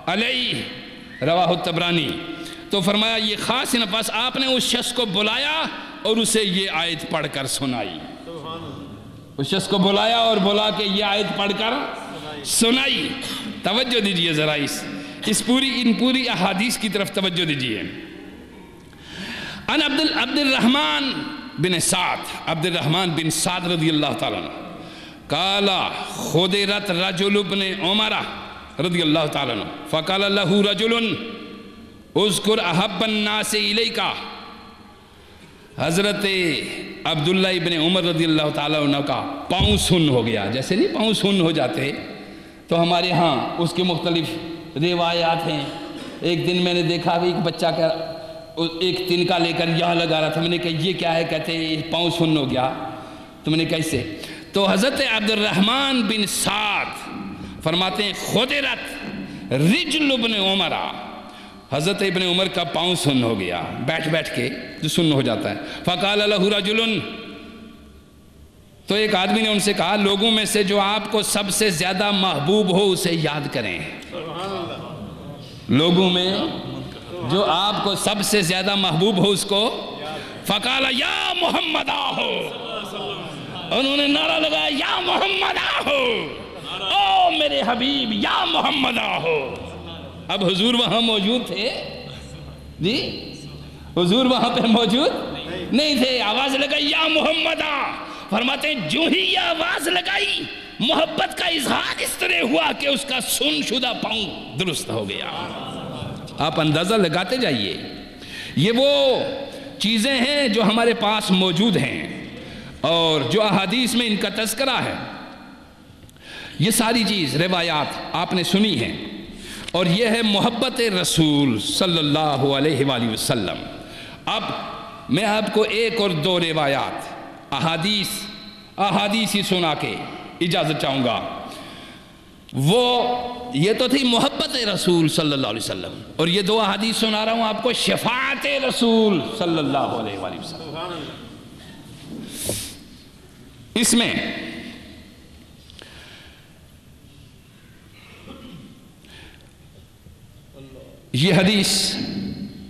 علیہ رواہ الطبرانی۔ تو فرمایا یہ خاص نفس آپ نے اس شخص کو بلایا اور اسے یہ آیت پڑھ کر سنائی۔ اس شخص کو بلایا اور بلا کے یہ آیت پڑھ کر سنائی۔ توجہ دیجئے ذرا ان پوری احادیث کی طرف توجہ دیجئے۔ ان عبد الرحمن بن سعد رضی اللہ تعالیٰ عنہ قال خدرت رجل ابن عمر رضی اللہ تعالیٰ عنہ فقال له رجل اذکر احب الناس الیک۔ حضرت عبداللہ ابن عمر رضی اللہ تعالیٰ عنہ کا پاؤں سن ہو گیا۔ جیسے نہیں پاؤں سن ہو جاتے تو ہمارے ہاں اس کے مختلف روایات ہیں۔ ایک دن میں نے دیکھا کہ ایک بچہ کا ایک تنکا لے کر یہاں لگا رہا تھا۔ میں نے کہا یہ کیا ہے؟ کہتے ہیں پاؤں سن ہو گیا۔ تو میں نے کیسے؟ تو حضرت عبد الرحمن بن سعد فرماتے ہیں خدرت رجل ابن عمر، حضرت ابن عمر کا پاؤں سن ہو گیا بیٹھ کے جو سن ہو جاتا ہے۔ فقال له رجل، تو ایک آدمی نے ان سے کہا لوگوں میں سے جو آپ کو سب سے زیادہ محبوب ہو اسے یاد کریں۔ لوگوں میں جو آپ کو سب سے زیادہ محبوب ہو اس کو فقال یا محمد آہو، انہوں نے نعرہ لگایا یا محمد آہو، او میرے حبیب یا محمد آہو۔ اب حضور وہاں موجود تھے؟ جی حضور وہاں پہ موجود نہیں تھے۔ آواز لگائی یا محمد آ، فرماتے ہیں جو ہی یہ آواز لگائی محبت کا اظہار اس طرح ہوا کہ اس کا سن شدہ پاؤں درست ہو گیا۔ آپ اندازہ لگاتے جائیے، یہ وہ چیزیں ہیں جو ہمارے پاس موجود ہیں اور جو احادیث میں ان کا تذکرہ ہے۔ یہ ساری چیز روایات آپ نے سنی ہیں اور یہ ہے محبت رسول صلی اللہ علیہ وآلہ وسلم۔ اب میں آپ کو ایک اور دو روایات احادیث ہی سنا کے اجازت چاہوں گا۔ یہ تو تھی محبت رسول صلی اللہ علیہ وسلم، اور یہ دو احادیث سنا رہا ہوں آپ کو شفاعت رسول صلی اللہ علیہ وآلہ وسلم۔ اس میں یہ حدیث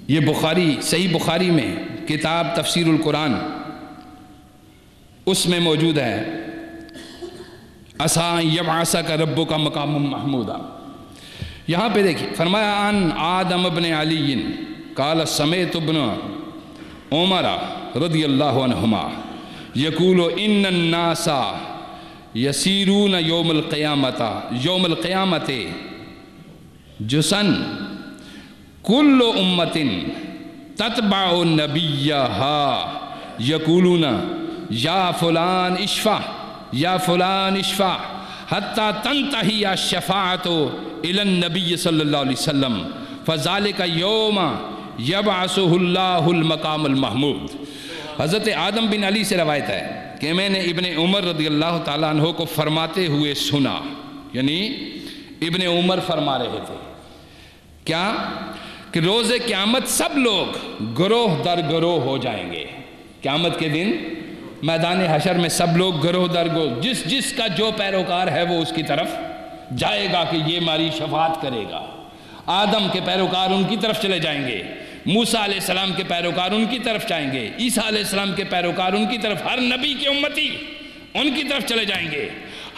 یہ بخاری صحیح بخاری میں کتاب تفسیر القرآن اس میں موجود ہے۔ عسیٰ ان یبعثک ربک مقاما محمودا۔ یہاں پہ دیکھیں فرمایا عن آدم بن علی قال سمعت ابن عمر رضی اللہ عنہما یقول ان الناس یسیرون یوم القیامت جسن کل امت تتبع نبیہا یقولون یا فلان اشفع یا فلان اشفع حتی تنتہی الشفاعت الی النبی صلی اللہ علیہ وسلم فذالک یوم یبعثہ اللہ المقام المحمود۔ حضرت آدم بن علی سے روایت ہے کہ میں نے ابن عمر رضی اللہ تعالیٰ عنہ کو فرماتے ہوئے سنا، یعنی ابن عمر فرما رہے تھے کیا کہ روز قیامت سب لوگ گروہ در گروہ ہو جائیں گے۔ قیامت کے دن میدان حشر میں سب لوگ گروہ در گروہ، جس کا جو پیروکار ہے وہ اس کی طرف جائے گا کہ یہ ہماری شفاعت کرے گا۔ آدم کے پیروکار ان کی طرف چلے جائیں گے، موسیٰ علیہ السلام کے پیروکار ان کی طرف جائیں گے، عیسیٰ علیہ السلام کے پیروکار ان کی طرف، ہر نبی کے امتی ان کی طرف چلے جائیں گے۔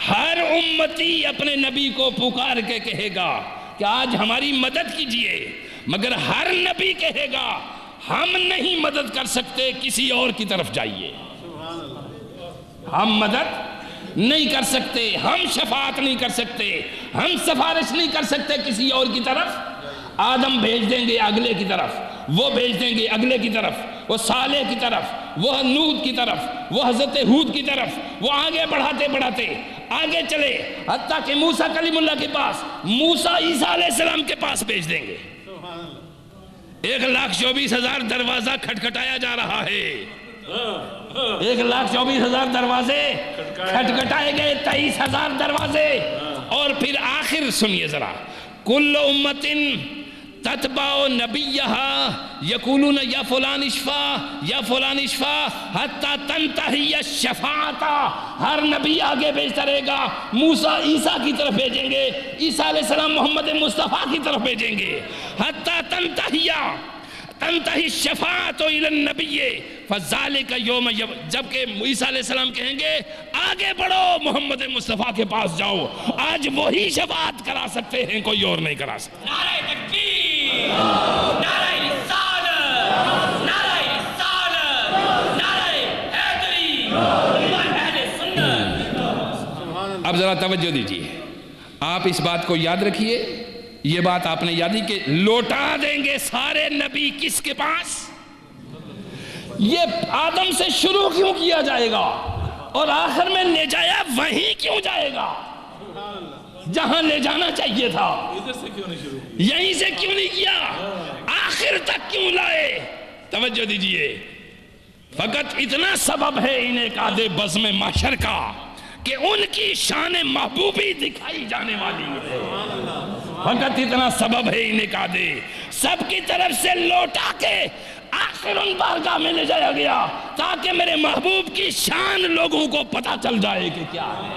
ہر امتی اپنے نبی کو پکار کے کہے گا کہ آج ہماری مدد کیجئے، مگر ہر نبی کہے گا ہم نہیں مدد کر سکتے، کسی اور کی طرف جائیے۔ ہم مدد نہیں کر سکتے، ہم شفاعت نہیں کر سکتے، ہم سفارش نہیں کر سکتے کسی اور کی طرف۔ آدم بھیج دیں گے اگلے کی طرف، وہ بھیج دیں گے اگلے کی طرف، وہ صالح کی طرف، وہ نوح کی طرف، وہ حضرت ہود کی طرف، وہ آگے بڑھاتے بڑھاتے آگے چلے حتیٰ کہ موسیٰ کلیم اللہ کے پاس، موسیٰ عیسیٰ علیہ السلام کے پاس بھیج دیں گے۔ 1,24,000 دروازہ کھٹکھٹایا جا رہا ہے، 1,24,000 دروازے کھٹکھٹائے گئے، 23,000 دروازے، اور پھر آخر سنیے ذرا، کل امت تتبع نبیہا یقولون یا فلان اشفا یا فلان اشفا حتی تنتہی الشفاعت. ہر نبی آگے بھیجتا رہے گا. موسیٰ عیسیٰ کی طرف بھیجیں گے, عیسیٰ علیہ السلام محمد مصطفیٰ کی طرف بھیجیں گے. حتی تنتہی الشفاعت الی النبی فذالک یوم, جبکہ عیسیٰ علیہ السلام کہیں گے آگے بڑھو محمد مصطفیٰ کے پاس جاؤ. آج وہی شفاعت کرا سکتے ہیں, کوئی اور نہیں کرا سکتے. نعرہ تکبیر, نعرہ رسالت, نعرہ رسالت, نعرہ حیدری, اہل سنت. اب ذرا توجہ دیجیے, آپ اس بات کو یاد رکھیے. یہ بات آپ نے یادی کہ لوٹا دیں گے سارے نبی کس کے پاس؟ یہ آدم سے شروع کیوں کیا جائے گا اور آخر میں لے جایا وہیں کیوں جائے گا جہاں لے جانا چاہیے تھا؟ یہیں سے کیوں نہیں کیا؟ آخر تک کیوں لائے؟ توجہ دیجئے, فقط اتنا سبب ہے انعقاد بزم محشر کا کہ ان کی شان محبوبی دکھائی جانے والی ہے. فقط اتنا سبب ہے انعقاد, سب کی طرف سے لوٹا کے آخر ان بارگاہ میں لے جایا گیا تاکہ میرے محبوب کی شان لوگوں کو پتہ چل جائے کہ کیا ہے.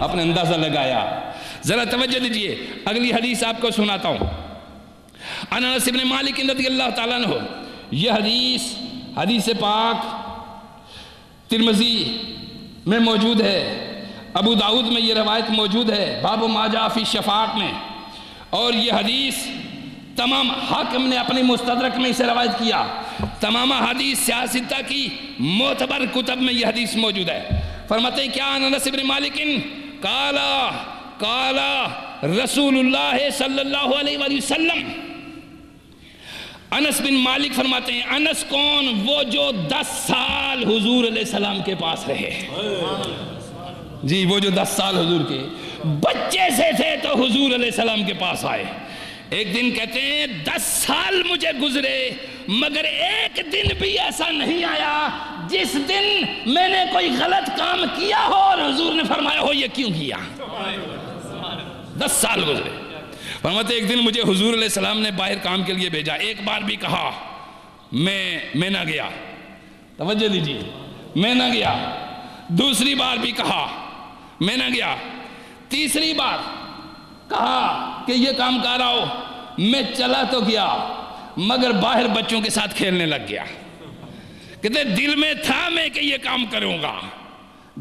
آپ نے اندازہ لگایا. ذرا توجہ دیجئے, اگلی حدیث آپ کو سناتا ہوں. انس بن مالک رضی اللہ تعالیٰ عنہ, یہ حدیث پاک ترمذی میں موجود ہے, ابو داؤد میں یہ روایت موجود ہے باب ما جاء فی الشفاعت میں, اور یہ حدیث تمام حاکم نے اپنی مستدرک میں اسے روایت کیا. تمام حدیث سیاستہ کی معتبر کتب میں یہ حدیث موجود ہے. فرماتے ہیں کیا انس بن مالک قال رسول اللہ صلی اللہ علیہ وآلہ وسلم. انس بن مالک فرماتے ہیں, انس کون؟ وہ جو 10 سال حضور علیہ السلام کے پاس رہے. جی, وہ جو 10 سال حضور کے بچے سے تھے تو حضور علیہ السلام کے پاس آئے. ایک دن کہتے ہیں 10 سال مجھے گزرے مگر ایک دن بھی ایسا نہیں آیا جس دن میں نے کوئی غلط کام کیا ہو اور حضور نے فرمایا ہو یہ کیوں کیا. 10 سال گزرے. فرماتے ایک دن مجھے حضور علیہ السلام نے باہر کام کے لیے بھیجا. ایک بار بھی کہا میں نہ گیا. توجہ دیجیے, میں نہ گیا. دوسری بار بھی کہا میں نہ گیا. تیسری بار کہا کہ یہ کام کر رہا ہو, میں چلا تو گیا مگر باہر بچوں کے ساتھ کھیلنے لگ گیا. کہتے دل میں تھا میں کہ یہ کام کروں گا,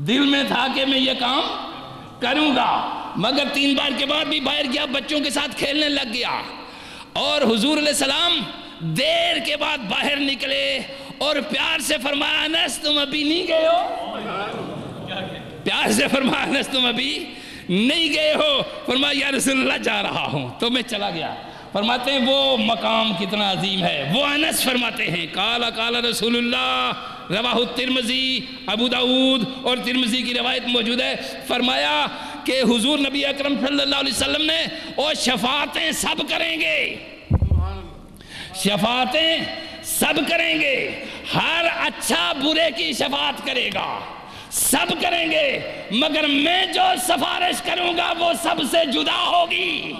دل میں تھا کہ میں یہ کام کروں گا, مگر 3 بار کے بعد بھی باہر گیا, بچوں کے ساتھ کھیلنے لگ گیا. اور حضور علیہ السلام دیر کے بعد باہر نکلے اور پیار سے فرمایا انس تم ابھی نہیں گئے ہو؟ پیار سے فرمایا انس تم ابھی نہیں گئے ہو؟ فرمایا یا رسول اللہ جا رہا ہوں. تو میں چلا گیا. فرماتے ہیں وہ مقام کتنا عظیم ہے. وہ انس فرماتے ہیں قال رسول اللہ, رواہ الترمذی, ابو داؤد اور ترمذی کی روایت موجود ہے. فرمایا کہ حضور نبی اکرم صلی اللہ علیہ وسلم نے اور شفاعتیں سب کریں گے, شفاعتیں سب کریں گے, ہر اچھا برے کی شفاعت کرے گا, سب کریں گے, مگر میں جو سفارش کروں گا وہ سب سے جدا ہوگی.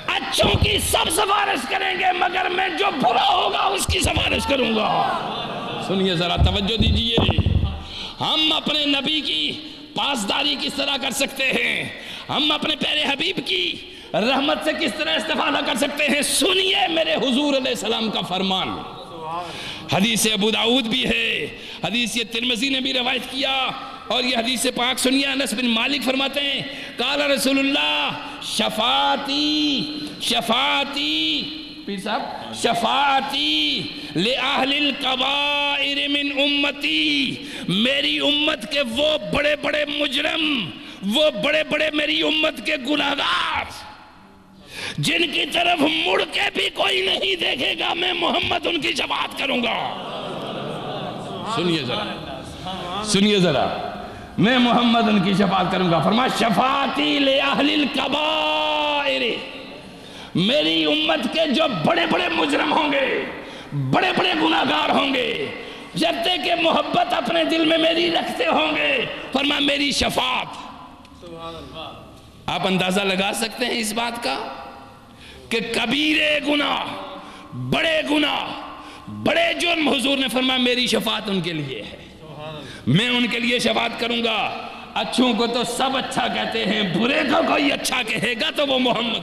اچھوں کی سب سفارش کریں گے مگر میں جو برا ہوگا اس کی سفارش کروں گا. سنیے ذرا توجہ دیجئے, ہم اپنے نبی کی پاسداری کس طرح کر سکتے ہیں, ہم اپنے پیارے حبیب کی رحمت سے کس طرح استفادہ کر سکتے ہیں. سنیے میرے حضور علیہ السلام کا فرمان. حدیث ابو داؤد بھی ہے, حدیث یہ ترمذی نے بھی روایت کیا, اور یہ حدیث پاک سنیے. انس بن مالک فرماتے ہیں قال رسول اللہ شفاعتی پیر صاحب شفاعتی لأہل القبائر من امتی, میری امت کے وہ بڑے بڑے مجرم, وہ بڑے بڑے میری امت کے گناہگار جن کی طرف مڑ کے بھی کوئی نہیں دیکھے گا, میں محمد ان کی شفاعت کروں گا. سنیے ذرا, میں محمد ان کی شفاعت کروں گا. فرمایا شفاعتی لأہل القبائر, میری امت کے جو بڑے بڑے مجرم ہوں گے, بڑے بڑے گناہگار ہوں گے, جب تک کہ محبت اپنے دل میں میری رکھتے ہوں گے, فرمایا میری شفاعت. آپ اندازہ لگا سکتے ہیں اس بات کا, کہ کبیرے گناہ، بڑے گناہ، بڑے جرم، حضور نے فرمایا میری شفاعت ان کے لیے ہے، میں ان کے لیے شفاعت کروں گا۔ اچھوں کو تو سب اچھا کہتے ہیں، برے کو کوئی اچھا کہے گا تو وہ محمد